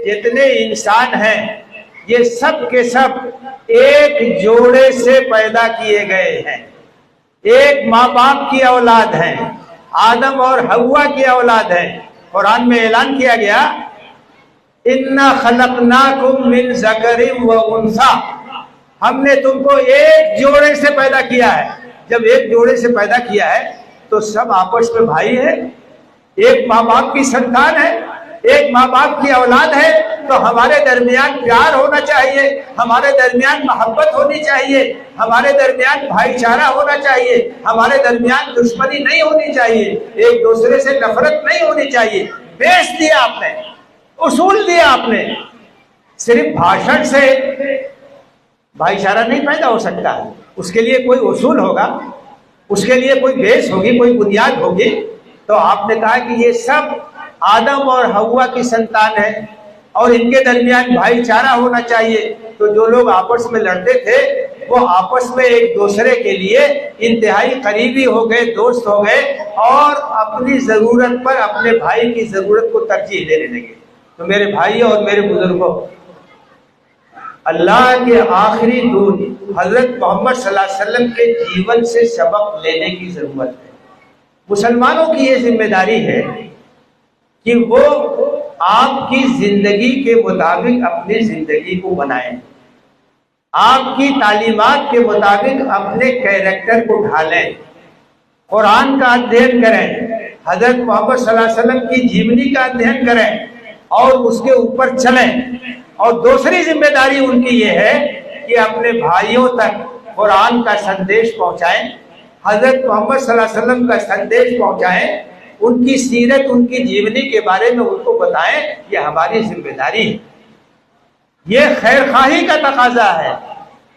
جتنے انسان ہیں یہ سب کے سب ایک جوڑے سے پیدا کیے گئے ہیں، ایک ماں باپ کی اولاد ہیں، آدم اور حوا کی اولاد ہیں۔ قرآن میں اعلان کیا گیا اِنَّا خَلَقْنَاكُم مِّن ذَكَرٍ وَأُنثَىٰ، ہم نے تم کو ایک جوڑے سے پیدا کیا ہے۔ جب ایک جوڑے سے پیدا کیا ہے تو سب آپس میں بھائی ہے، ایک ماں باپ کی سنتان ہے، ایک ماں باپ کی اولاد ہے، تو ہمارے درمیان پیار ہونا چاہیے، ہمارے درمیان محبت ہونی چاہیے، ہمارے درمیان بھائی چارہ ہونا چاہیے، ہمارے درمیان دشمنی نہیں ہونی چاہیے، ایک دوسرے سے نفرت نہیں ہونی چاہیے۔ بیچ دیا آپ نے، اصول دیا آپ نے۔ صرف بھاشن سے بھائی چارہ نہیں پیدا ہو سکتا ہے، اس کے لیے کوئی اصول ہوگا، اس کے لیے کوئی بیس ہوگی، کوئی بنیاد ہوگی۔ تو آپ نے کہا کہ یہ سب آدم اور حوا کی سنتان ہے اور ان کے درمیان بھائی چارہ ہونا چاہیے۔ تو جو لوگ آپس میں لڑتے تھے وہ آپس میں ایک دوسرے کے لیے انتہائی قریبی ہو گئے، دوست ہو گئے، اور اپنی ضرورت پر اپنے بھائی کی ضرورت کو ترجیح دینے لگے۔ تو میرے بھائیوں اور میرے بزرگوں، اللہ کے آخری دور حضرت محمد صلی اللہ علیہ وسلم کے جیون سے سبق لینے کی ضرورت ہے۔ مسلمانوں کی یہ ذمہ داری ہے کہ وہ آپ کی زندگی کے مطابق اپنی زندگی کو بنائیں، آپ کی تعلیمات کے مطابق اپنے کیریکٹر کو ڈھالیں، قرآن کا ادھین کریں، حضرت محمد صلی اللہ علیہ وسلم کی جیونی کا ادھین کریں اور اس کے اوپر چلیں۔ اور دوسری ذمہ داری ان کی یہ ہے کہ اپنے بھائیوں تک قرآن کا سندیش پہنچائیں، حضرت محمد صلی اللہ علیہ وسلم کا سندیش پہنچائیں، ان کی سیرت، ان کی جیونی کے بارے میں ان کو بتائیں۔ یہ ہماری ذمہ داری ہے، یہ خیر خواہی کا تقاضا ہے،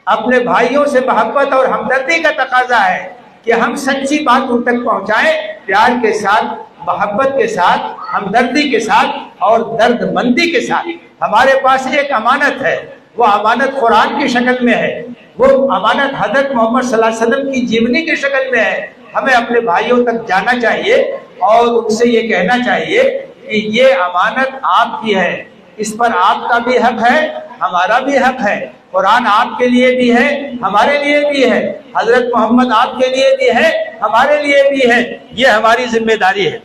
اپنے بھائیوں سے محبت اور ہمدردی کا تقاضا ہے کہ ہم سچی بات ان تک پہنچائیں، پیار کے ساتھ، محبت کے ساتھ، ہمدردی کے ساتھ اور درد مندی کے ساتھ۔ ہمارے پاس ایک امانت ہے، وہ امانت قرآن کی شکل میں ہے، وہ امانت حضرت محمد صلی اللہ علیہ وسلم کی جیونی کی شکل میں ہے۔ ہمیں اپنے بھائیوں تک جانا چاہیے اور ان سے یہ کہنا چاہیے کہ یہ امانت آپ کی ہے، اس پر آپ کا بھی حق ہے، ہمارا بھی حق ہے۔ قرآن آپ کے لیے بھی ہے، ہمارے لیے بھی ہے، حضرت محمد آپ کے لیے بھی ہے، ہمارے لیے بھی ہے۔ یہ ہماری ذمہ داری ہے۔